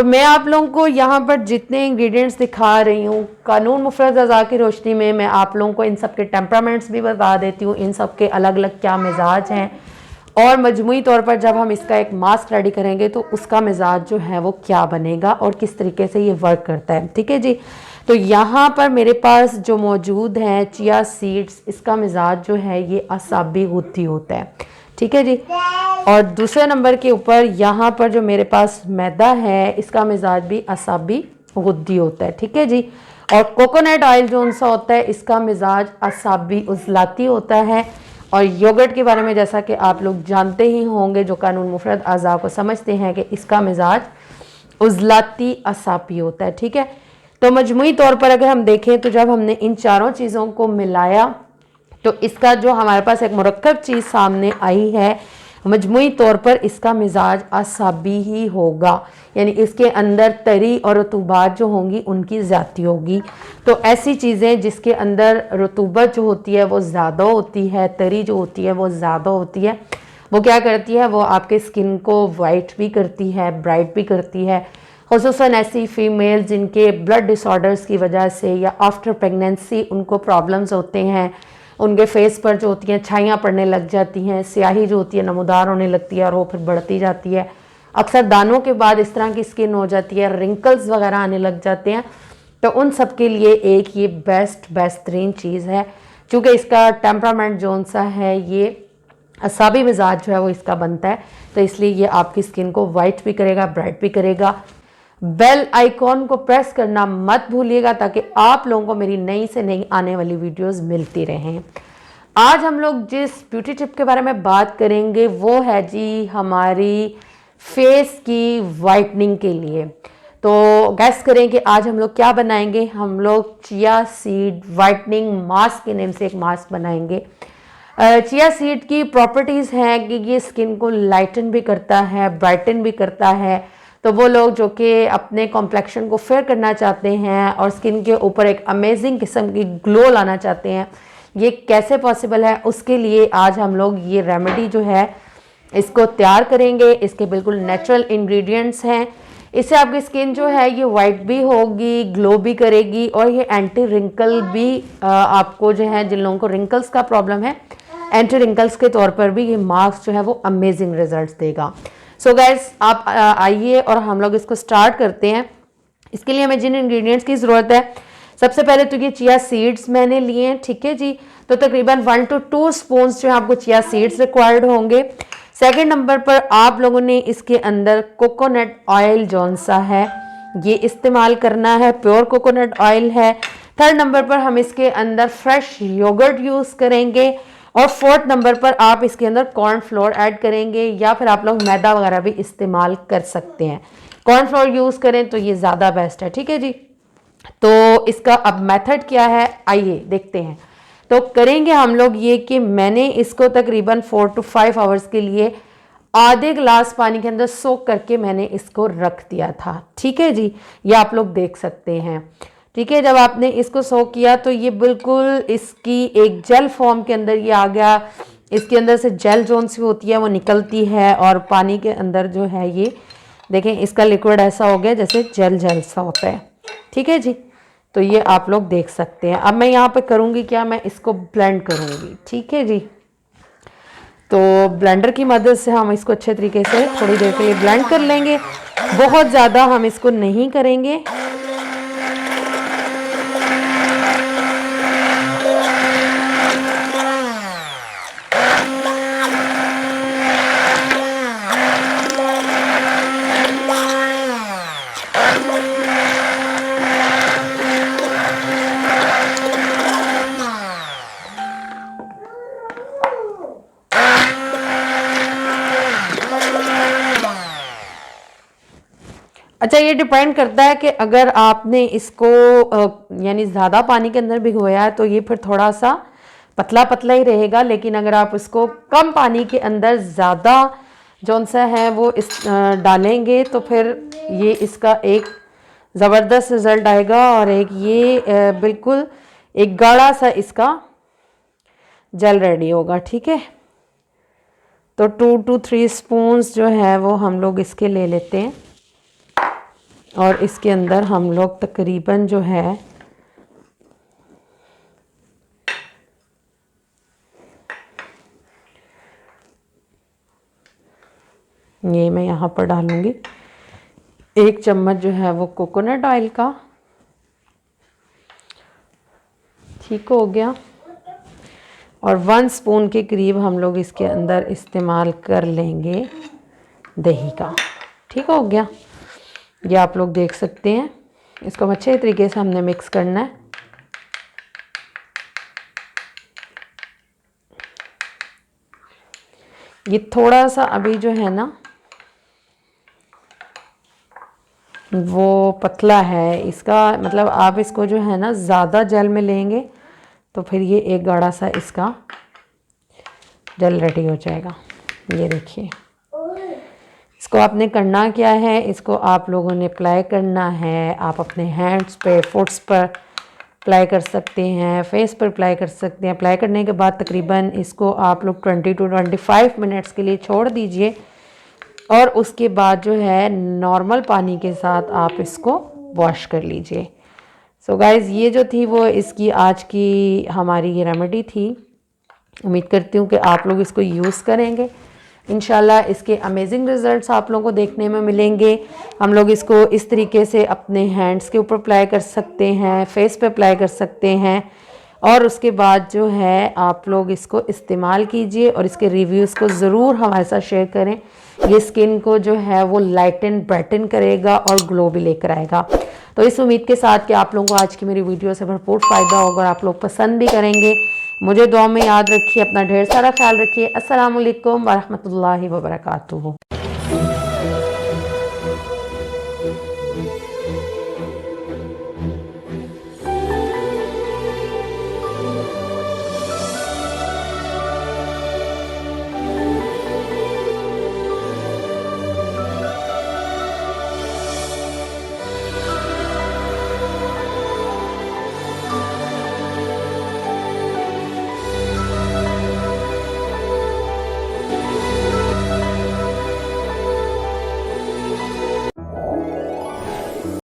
तो मैं आप लोगों को यहाँ पर जितने इंग्रेडिएंट्स दिखा रही हूँ, कानून मुफरद अज़ा की रोशनी में मैं आप लोगों को इन सब के टेम्परामेंट्स भी बता देती हूँ, इन सब के अलग अलग क्या मिजाज हैं, और मजमूई तौर पर जब हम इसका एक मास्क रेडी करेंगे तो उसका मिजाज जो है वो क्या बनेगा और किस तरीके से ये वर्क करता है। ठीक है जी। तो यहाँ पर मेरे पास जो मौजूद है चिया सीड्स, इसका मिजाज जो है ये असाबी गुत्ती होता है। ठीक है जी। और दूसरे नंबर के ऊपर यहाँ पर जो मेरे पास मैदा है, इसका मिजाज भी असाबी गुद्दी होता है। ठीक है जी। और कोकोनट ऑयल जो सा होता है, इसका मिजाज असाबी उजलाती होता है। और योगर्ट के बारे में जैसा कि आप लोग जानते ही होंगे, जो कानून मुफरद अज़ा को समझते हैं, कि इसका मिजाज उजलाती असाबी होता है। ठीक है। तो मजमूई तौर पर अगर हम देखें तो जब हमने इन चारों चीज़ों को मिलाया तो इसका जो हमारे पास एक मुरक्कब चीज़ सामने आई है, मजमूई तौर पर इसका मिजाज असाबी ही होगा, यानी इसके अंदर तरी और रतूबात जो होंगी उनकी ज़्यादती होगी। तो ऐसी चीज़ें जिसके अंदर रतूबत जो होती है वो ज़्यादा होती है, तरी जो होती है वो ज़्यादा होती है, वो क्या करती है, वो आपके स्किन को वाइट भी करती है, ब्राइट भी करती है। ख़ुसूसन ऐसी फ़ीमेल जिनके ब्लड डिसऑर्डर्स की वजह से या आफ्टर प्रेगनेंसी उनको प्रॉब्लम्स होते हैं, उनके फेस पर जो होती हैं छाइयाँ पड़ने लग जाती हैं, स्याही जो होती है नमूदार होने लगती है और वो फिर बढ़ती जाती है। अक्सर दानों के बाद इस तरह की स्किन हो जाती है, रिंकल्स वगैरह आने लग जाते हैं। तो उन सब के लिए एक ये बेहतरीन चीज़ है, क्योंकि इसका टेम्परामेंट जो सा है ये असाबी मिजाज जो है वो इसका बनता है, तो इसलिए ये आपकी स्किन को वाइट भी करेगा, ब्राइट भी करेगा। बेल आइकॉन को प्रेस करना मत भूलिएगा ताकि आप लोगों को मेरी नई से नई आने वाली वीडियोस मिलती रहें। आज हम लोग जिस ब्यूटी टिप के बारे में बात करेंगे वो है जी हमारी फेस की वाइटनिंग के लिए। तो गैस करें कि आज हम लोग क्या बनाएंगे। हम लोग चिया सीड वाइटनिंग मास्क के नेम से एक मास्क बनाएंगे। चिया सीड की प्रॉपर्टीज़ हैं कि ये स्किन को लाइटन भी करता है, ब्राइटन भी करता है। तो वो लोग जो कि अपने कॉम्प्लेक्शन को फेयर करना चाहते हैं और स्किन के ऊपर एक अमेजिंग किस्म की ग्लो लाना चाहते हैं, ये कैसे पॉसिबल है, उसके लिए आज हम लोग ये रेमेडी जो है इसको तैयार करेंगे। इसके बिल्कुल नेचुरल इंग्रेडिएंट्स हैं। इससे आपकी स्किन जो है ये वाइट भी होगी, ग्लो भी करेगी, और ये एंटी रिंकल भी आपको जो है, जिन लोगों को रिंकल्स का प्रॉब्लम है, एंटी रिंकल्स के तौर पर भी ये मास्क जो है वो अमेजिंग रिजल्ट्स देगा। सो गाइस आप आइए और हम लोग इसको स्टार्ट करते हैं। इसके लिए हमें जिन इंग्रेडिएंट्स की ज़रूरत है, सबसे पहले तो ये चिया सीड्स मैंने लिए हैं। ठीक है जी। तो तकरीबन 1 to 2 स्पून्स जो है आपको चिया सीड्स रिक्वायर्ड होंगे। सेकंड नंबर पर आप लोगों ने इसके अंदर कोकोनट ऑयल जौन सा है ये इस्तेमाल करना है, प्योर कोकोनट ऑयल है। थर्ड नंबर पर हम इसके अंदर फ्रेश योगर्ट यूज़ करेंगे। और फोर्थ नंबर पर आप इसके अंदर कॉर्न फ्लोर ऐड करेंगे, या फिर आप लोग मैदा वगैरह भी इस्तेमाल कर सकते हैं। कॉर्न फ्लोर यूज़ करें तो ये ज़्यादा बेस्ट है। ठीक है जी। तो इसका अब मेथड क्या है आइए देखते हैं। तो करेंगे हम लोग ये कि मैंने इसको तकरीबन 4 to 5 आवर्स के लिए आधे गिलास पानी के अंदर सोक करके मैंने इसको रख दिया था। ठीक है जी। ये आप लोग देख सकते हैं। ठीक है। जब आपने इसको सोक किया तो ये बिल्कुल इसकी एक जेल फॉर्म के अंदर ये आ गया। इसके अंदर से जेल जोन सी होती है वो निकलती है, और पानी के अंदर जो है ये देखें इसका लिक्विड ऐसा हो गया जैसे जेल जेल सा होता है। ठीक है जी। तो ये आप लोग देख सकते हैं। अब मैं यहाँ पे करूँगी क्या, मैं इसको ब्लेंड करूँगी। ठीक है जी। तो ब्लेंडर की मदद से हम इसको अच्छे तरीके से थोड़ी देर के लिए ब्लेंड कर लेंगे। बहुत ज़्यादा हम इसको नहीं करेंगे। अच्छा, ये डिपेंड करता है कि अगर आपने इसको यानी ज़्यादा पानी के अंदर भिगोया है तो ये फिर थोड़ा सा पतला पतला ही रहेगा, लेकिन अगर आप इसको कम पानी के अंदर ज़्यादा जौन सा है वो इस डालेंगे तो फिर ये इसका एक ज़बरदस्त रिज़ल्ट आएगा, और एक ये बिल्कुल एक गाढ़ा सा इसका जेल रेडी होगा। ठीक है। तो 2 to 3 स्पून्स जो है वो हम लोग इसके ले लेते हैं। और इसके अंदर हम लोग तकरीबन जो है ये मैं यहाँ पर डालूँगी 1 चम्मच जो है वो कोकोनट ऑयल का। ठीक हो गया। और 1 स्पून के करीब हम लोग इसके अंदर इस्तेमाल कर लेंगे दही का। ठीक हो गया। ये आप लोग देख सकते हैं। इसको अच्छे तरीके से हमने मिक्स करना है। ये थोड़ा सा अभी जो है ना वो पतला है, इसका मतलब आप इसको जो है ना ज़्यादा जल में लेंगे तो फिर ये एक गाढ़ा सा इसका जल रेडी हो जाएगा। ये देखिए, इसको आपने करना क्या है, इसको आप लोगों ने अप्लाई करना है। आप अपने हैंड्स पे, फुट्स पर अप्लाई कर सकते हैं, फेस पर अप्लाई कर सकते हैं। अप्लाई करने के बाद तकरीबन इसको आप लोग 20 to 25 मिनट्स के लिए छोड़ दीजिए और उसके बाद जो है नॉर्मल पानी के साथ आप इसको वॉश कर लीजिए। सो गाइज़, ये जो थी वो इसकी आज की हमारी ये रेमेडी थी। उम्मीद करती हूँ कि आप लोग इसको यूज़ करेंगे। इंशाल्लाह इसके अमेजिंग रिज़ल्ट्स आप लोगों को देखने में मिलेंगे। हम लोग इसको इस तरीके से अपने हैंड्स के ऊपर अप्लाई कर सकते हैं, फेस पे अप्लाई कर सकते हैं और उसके बाद जो है आप लोग इसको इस्तेमाल कीजिए और इसके रिव्यूज़ को ज़रूर हमारे साथ शेयर करें। ये स्किन को जो है वो लाइटन ब्राइटन करेगा और ग्लो भी लेकर आएगा। तो इस उम्मीद के साथ कि आप लोगों को आज की मेरी वीडियो से भरपूर फ़ायदा होगा और आप लोग पसंद भी करेंगे। मुझे दुआ में याद रखिए, अपना ढेर सारा ख्याल रखिए। अस्सलाम वालेकुम वरहमतुल्लाहि वबरकातुहू।